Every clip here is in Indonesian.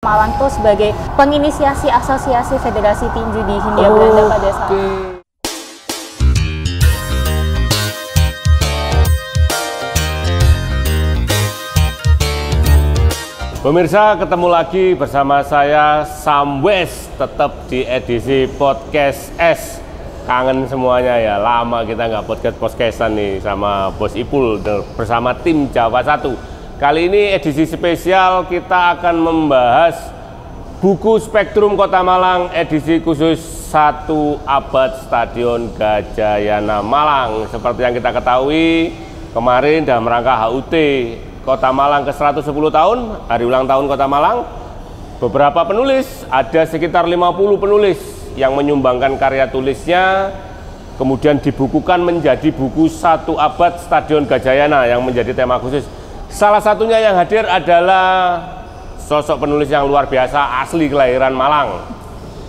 Malang tuh sebagai penginisiasi Asosiasi Federasi Tinju di Hindia Belanda pada saat itu. Pemirsa, ketemu lagi bersama saya Sam West, tetap di edisi Podcast S. Kangen semuanya ya, lama kita nggak podcastan nih sama Bos Ipul bersama tim Jawa 1. Kali ini edisi spesial, kita akan membahas buku Spektrum Kota Malang edisi khusus 1 abad Stadion Gajayana Malang. Seperti yang kita ketahui, kemarin dalam rangka HUT Kota Malang ke 110 tahun, hari ulang tahun Kota Malang, beberapa penulis, ada sekitar 50 penulis yang menyumbangkan karya tulisnya, kemudian dibukukan menjadi buku 1 abad Stadion Gajayana yang menjadi tema khusus. Salah satunya yang hadir adalah sosok penulis yang luar biasa, asli kelahiran Malang,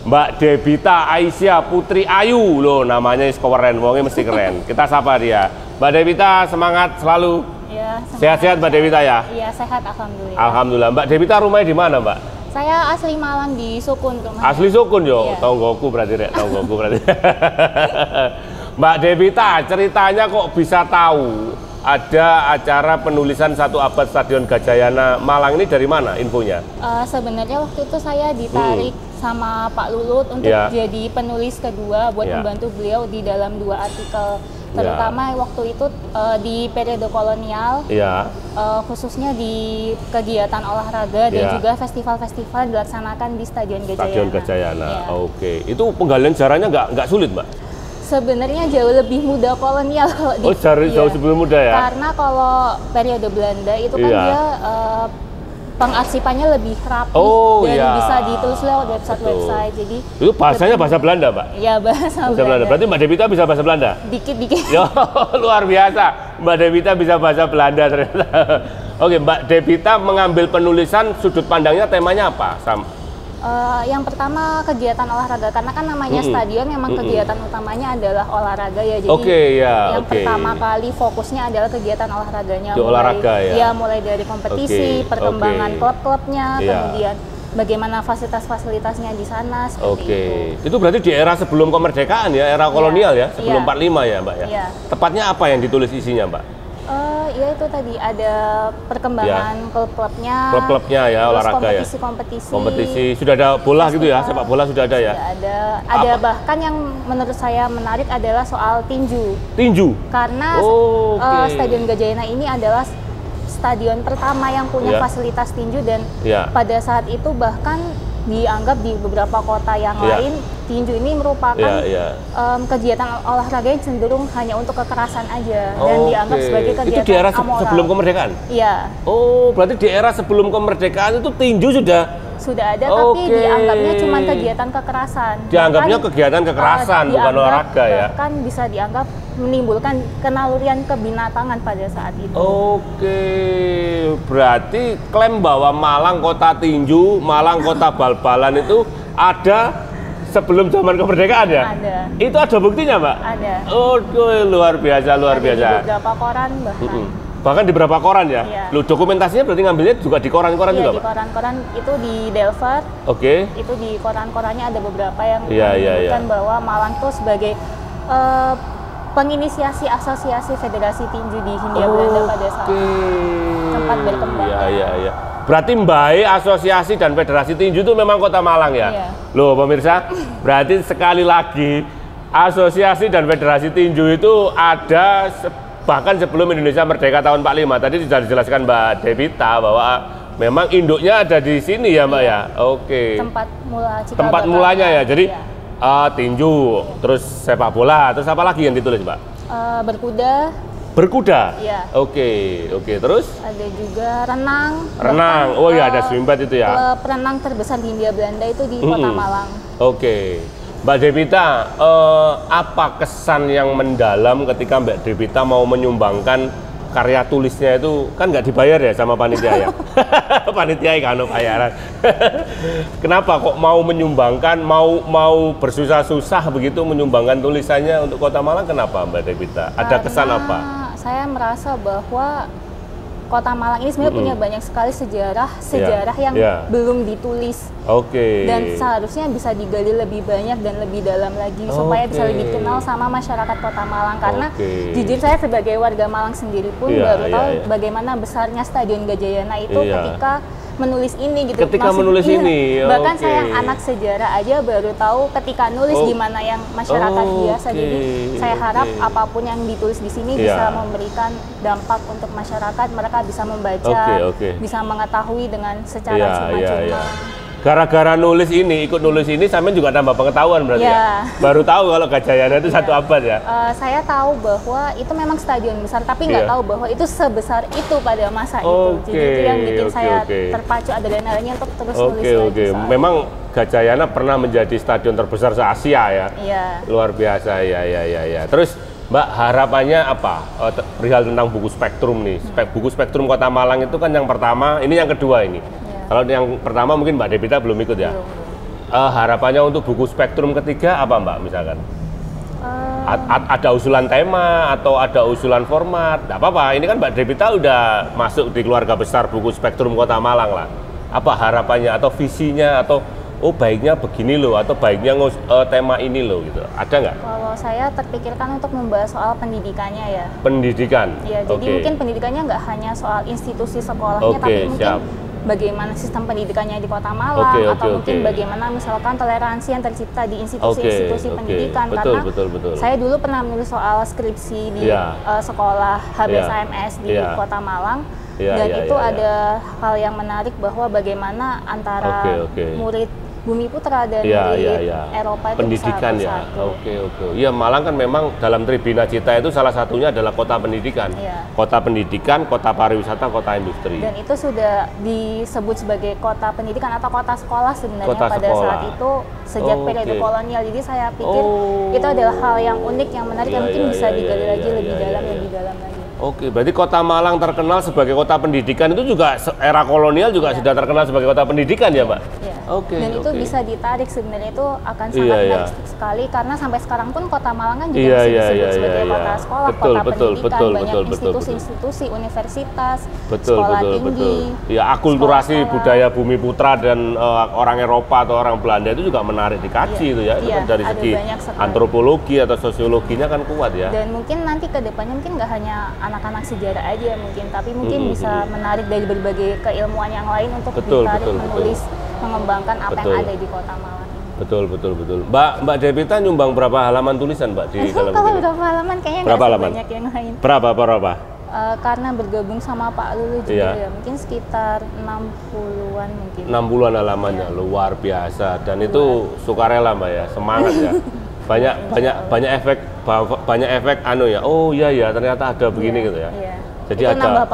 Mbak Debita Aisyah Putri Ayu. Loh, namanya keren, wongnya mesti keren. Kita sapa dia. Mbak Debita, semangat selalu. Ya, sehat-sehat Mbak Debita ya? Iya, sehat alhamdulillah. Alhamdulillah. Mbak Debita rumahnya di mana, Mbak? Saya asli Malang, di Sukun rumahnya. Asli Sukun yo, Iya. tonggoku berarti Rek, tonggoku berarti. Mbak Debita, ceritanya kok bisa tahu ada acara penulisan 1 abad Stadion Gajayana Malang ini dari mana infonya? Sebenarnya waktu itu saya ditarik sama Pak Lulut untuk jadi penulis kedua buat membantu beliau di dalam 2 artikel, terutama waktu itu di periode kolonial, khususnya di kegiatan olahraga dan juga festival-festival dilaksanakan di Stadion Gajayana. Stadion Gajayana, oke. Itu penggalian sejarahnya nggak sulit, Mbak? Sebenarnya jauh lebih muda kolonial kalau jauh sebelum muda ya? Karena kalau periode Belanda itu kan dia pengarsipannya lebih rapi dan bisa ditulis lewat website. Jadi itu bahasanya bahasa Belanda, Mbak? Iya, bahasa Belanda. Berarti Mbak Debita bisa bahasa Belanda? Dikit-dikit. Yo, luar biasa. Mbak Debita bisa bahasa Belanda ternyata. Oke, Mbak Debita mengambil penulisan, sudut pandangnya temanya apa, Sam? Yang pertama kegiatan olahraga, karena kan namanya stadion memang kegiatan utamanya adalah olahraga ya. Jadi yang pertama kali fokusnya adalah kegiatan olahraganya. Mulai dari kompetisi, perkembangan klub-klubnya, kemudian bagaimana fasilitas-fasilitasnya di sana, seperti itu. Itu berarti di era sebelum kemerdekaan ya, era kolonial ya, sebelum 45 ya, Mbak ya? Tepatnya apa yang ditulis isinya, Mbak? Ya itu tadi ada perkembangan klub-klubnya ya, olahraga ya. Kompetisi sudah ada bola gitu ya, sepak bola sudah ada ya. Ada bahkan yang menurut saya menarik adalah soal tinju. Tinju. Karena Stadion Gajayana ini adalah stadion pertama yang punya fasilitas tinju dan pada saat itu bahkan dianggap di beberapa kota yang lain tinju ini merupakan kegiatan olahraga yang cenderung hanya untuk kekerasan aja dan dianggap sebagai kegiatan itu di era amoral. Sebelum kemerdekaan? Iya. Oh, berarti di era sebelum kemerdekaan itu tinju sudah ada, tapi dianggapnya cuma kegiatan kekerasan. Dianggapnya kegiatan kekerasan, bukan olahraga ya? Bahkan bisa dianggap menimbulkan kenalurian kebinatangan pada saat itu. Berarti klaim bahwa Malang kota tinju, Malang kota bal-balan itu ada sebelum zaman kemerdekaan ya? Ada. Itu ada buktinya, Mbak? Ada. Luar biasa, luar biasa. Di beberapa koran bahkan. Bahkan di beberapa koran ya? Loh, dokumentasinya berarti ngambilnya juga di koran-koran juga, Pak? Di koran-koran itu di Delver. Itu di koran-korannya ada beberapa yang menyebutkan bahwa Malang tuh sebagai penginisiasi Asosiasi Federasi Tinju di Hindia Belanda pada saat tempat berkembang. Iya. Berarti Mbae Asosiasi dan Federasi Tinju itu memang Kota Malang ya? Iya. Loh, pemirsa, berarti sekali lagi Asosiasi dan Federasi Tinju itu ada bahkan sebelum Indonesia merdeka tahun 45. Tadi sudah dijelaskan Mbak Debita bahwa memang induknya ada di sini ya, Mbak ya? Tempat mulanya ya. Jadi tinju, terus sepak bola, terus apa lagi yang ditulis, Mbak? Berkuda? Iya. Oke. Terus? Ada juga renang. Oh iya, ada swimbat itu ya? Klub renang terbesar di Hindia Belanda itu di Kota Malang. Mbak Debita, apa kesan yang mendalam ketika Mbak Debita mau menyumbangkan karya tulisnya itu? Kan nggak dibayar ya sama panitia ya? Panitia kan bayaran. Kenapa kok mau menyumbangkan, mau bersusah-susah begitu menyumbangkan tulisannya untuk Kota Malang? Kenapa Mbak Debita? Ada kesan apa? Saya merasa bahwa Kota Malang ini sebenarnya punya banyak sekali sejarah yang belum ditulis. Dan seharusnya bisa digali lebih banyak dan lebih dalam lagi supaya bisa lebih kenal sama masyarakat Kota Malang. Karena jujur saya sebagai warga Malang sendiri pun baru tahu bagaimana besarnya Stadion Gajayana itu ketika menulis ini gitu. Ketika menulis ini. Bahkan saya yang anak sejarah aja baru tahu ketika nulis gimana yang masyarakat biasa. Jadi saya harap apapun yang ditulis di sini bisa memberikan dampak untuk masyarakat. Mereka bisa membaca, bisa mengetahui dengan secara cuma-cuma. Gara-gara ikut nulis ini, sampean juga tambah pengetahuan berarti ya? Baru tahu kalau Gajayana itu 1 abad ya? Saya tahu bahwa itu memang stadion besar, tapi nggak tahu bahwa itu sebesar itu pada masa itu. Jadi itu yang bikin saya terpacu adrenalinnya untuk terus nulis lagi. Memang Gajayana pernah menjadi stadion terbesar se-Asia ya? Luar biasa, ya. Terus Mbak, harapannya apa perihal tentang buku Spektrum nih? Buku Spektrum Kota Malang itu kan yang pertama, ini yang kedua ini. Kalau yang pertama mungkin Mbak Devita belum ikut ya? Harapannya untuk buku Spektrum ketiga apa Mbak misalkan? Ada usulan tema atau ada usulan format? Nggak apa-apa, ini kan Mbak Devita udah masuk di keluarga besar buku Spektrum Kota Malang lah. Apa harapannya atau visinya atau baiknya begini loh atau baiknya tema ini loh gitu? Ada nggak? Kalau saya terpikirkan untuk membahas soal pendidikannya ya. Pendidikan? Ya, jadi mungkin pendidikannya nggak hanya soal institusi sekolahnya, tapi mungkin bagaimana sistem pendidikannya di Kota Malang, atau mungkin bagaimana misalkan toleransi yang tercipta di institusi-institusi pendidikan. Karena saya dulu pernah menulis soal skripsi di sekolah HBSAMS di Kota Malang, dan itu ada hal yang menarik bahwa bagaimana antara murid Bumi Putra dan murid Eropa itu pendidikan ya. Iya, Malang kan memang dalam Tribina Cita itu salah satunya adalah kota pendidikan. Kota pendidikan, kota pariwisata, kota industri. Dan itu sudah disebut sebagai kota pendidikan atau kota sekolah sebenarnya pada saat itu sejak periode kolonial. Jadi saya pikir itu adalah hal yang unik, yang menarik, yang mungkin bisa digali lagi lebih dalam lagi. Berarti Kota Malang terkenal sebagai kota pendidikan itu juga era kolonial juga sudah terkenal sebagai kota pendidikan ya, Mbak? Dan itu bisa ditarik sebenarnya, itu akan sangat menarik sekali karena sampai sekarang pun Kota Malang kan juga masih disebut sebagai kota sekolah, kota pendidikan, banyak institusi-institusi, universitas, sekolah tinggi. Akulturasi budaya Bumi Putra dan orang Eropa atau orang Belanda itu juga menarik dikaji itu ya. Itu kan dari segi antropologi atau sosiologinya kan kuat ya. Dan mungkin nanti ke depannya mungkin nggak hanya anak-anak sejarah aja mungkin, tapi mungkin bisa menarik dari berbagai keilmuan yang lain untuk ditarik menulis, mengembangkan apa yang ada di Kota Malang. Betul. Mbak Devita nyumbang berapa halaman tulisan Mbak di dalam kalau berapa halaman kayaknya nggak sebanyak yang lain. Berapa? Karena bergabung sama Pak Lulu juga ya, mungkin sekitar 60-an mungkin. 60-an halamannya, luar biasa. Dan itu sukarela Mbak ya, semangat ya. banyak efek ya, ternyata ada begini gitu ya. Jadi itu ada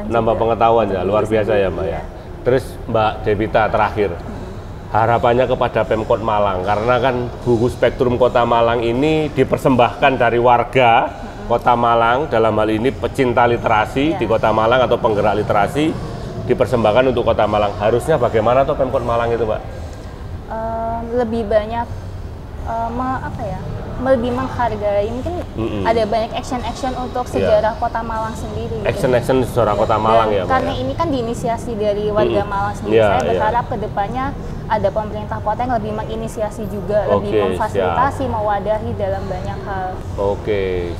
nambah pengetahuan ya, luar biasa ya Mbak ya. Terus Mbak Devita terakhir, harapannya kepada Pemkot Malang, karena kan buku Spektrum Kota Malang ini dipersembahkan dari warga Kota Malang, dalam hal ini pecinta literasi di Kota Malang atau penggerak literasi, dipersembahkan untuk Kota Malang. Harusnya bagaimana tuh Pemkot Malang itu Pak? Lebih banyak lebih menghargai, mungkin ada banyak action untuk sejarah Kota Malang sendiri. Action sejarah Kota Malang ya. Karena ini kan diinisiasi dari warga Malang sendiri. Saya berharap kedepannya ada pemerintah kota yang lebih menginisiasi juga, lebih memfasilitasi, mewadahi dalam banyak hal.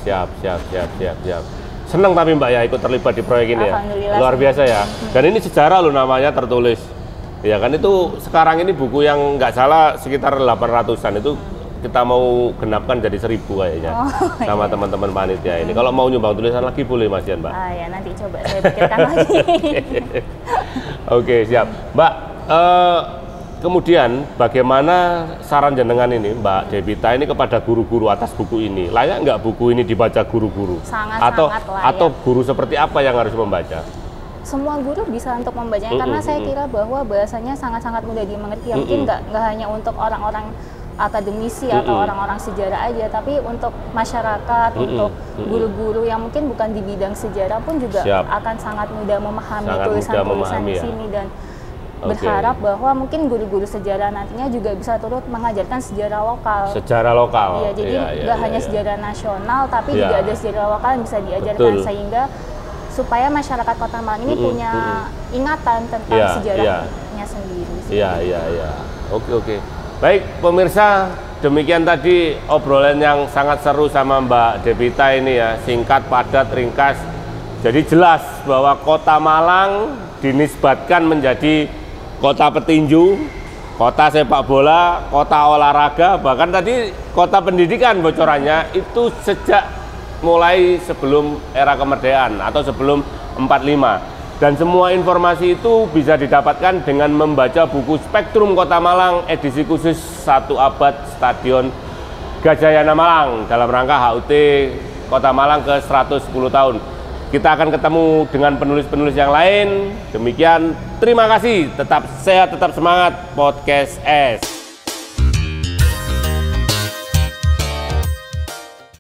Siap. Senang tapi Mbak ya ikut terlibat di proyek ini ya. Luar biasa ya. Dan ini sejarah loh namanya tertulis. Ya kan itu sekarang ini buku yang nggak salah sekitar 800-an itu kita mau genapkan jadi 1000 kayaknya sama teman-teman panitia ini. Kalau mau nyumbang tulisan lagi boleh Mas Yan, Mbak? Ya nanti coba saya pikirkan lagi. Siap. Mbak, kemudian bagaimana saran jenengan ini Mbak Devita ini kepada guru-guru atas buku ini? Layak nggak buku ini dibaca guru-guru? Sangat layak. Atau guru seperti apa yang harus membaca? Semua guru bisa untuk membacanya, karena saya kira bahwa bahasanya sangat-sangat mudah dimengerti. Mungkin nggak hanya untuk orang-orang akademisi atau orang-orang sejarah aja, tapi untuk masyarakat, untuk guru-guru yang mungkin bukan di bidang sejarah pun juga akan sangat mudah memahami tulisan-tulisan di sini. Dan berharap bahwa mungkin guru-guru sejarah nantinya juga bisa turut mengajarkan sejarah lokal. Iya, jadi nggak hanya sejarah nasional, tapi juga ada sejarah lokal yang bisa diajarkan, sehingga supaya masyarakat Kota Malang ini punya ingatan tentang sejarahnya sendiri. Iya. Oke. Baik, pemirsa, demikian tadi obrolan yang sangat seru sama Mbak Devita ini ya, singkat, padat, ringkas. Jadi jelas bahwa Kota Malang dinisbatkan menjadi kota petinju, kota sepak bola, kota olahraga, bahkan tadi kota pendidikan bocorannya itu sejak mulai sebelum era kemerdekaan atau sebelum 45. Dan semua informasi itu bisa didapatkan dengan membaca buku Spektrum Kota Malang edisi khusus 1 abad Stadion Gajayana Malang dalam rangka HUT Kota Malang ke 110 tahun. Kita akan ketemu dengan penulis-penulis yang lain. Demikian, terima kasih. Tetap sehat, tetap semangat. Podcast S.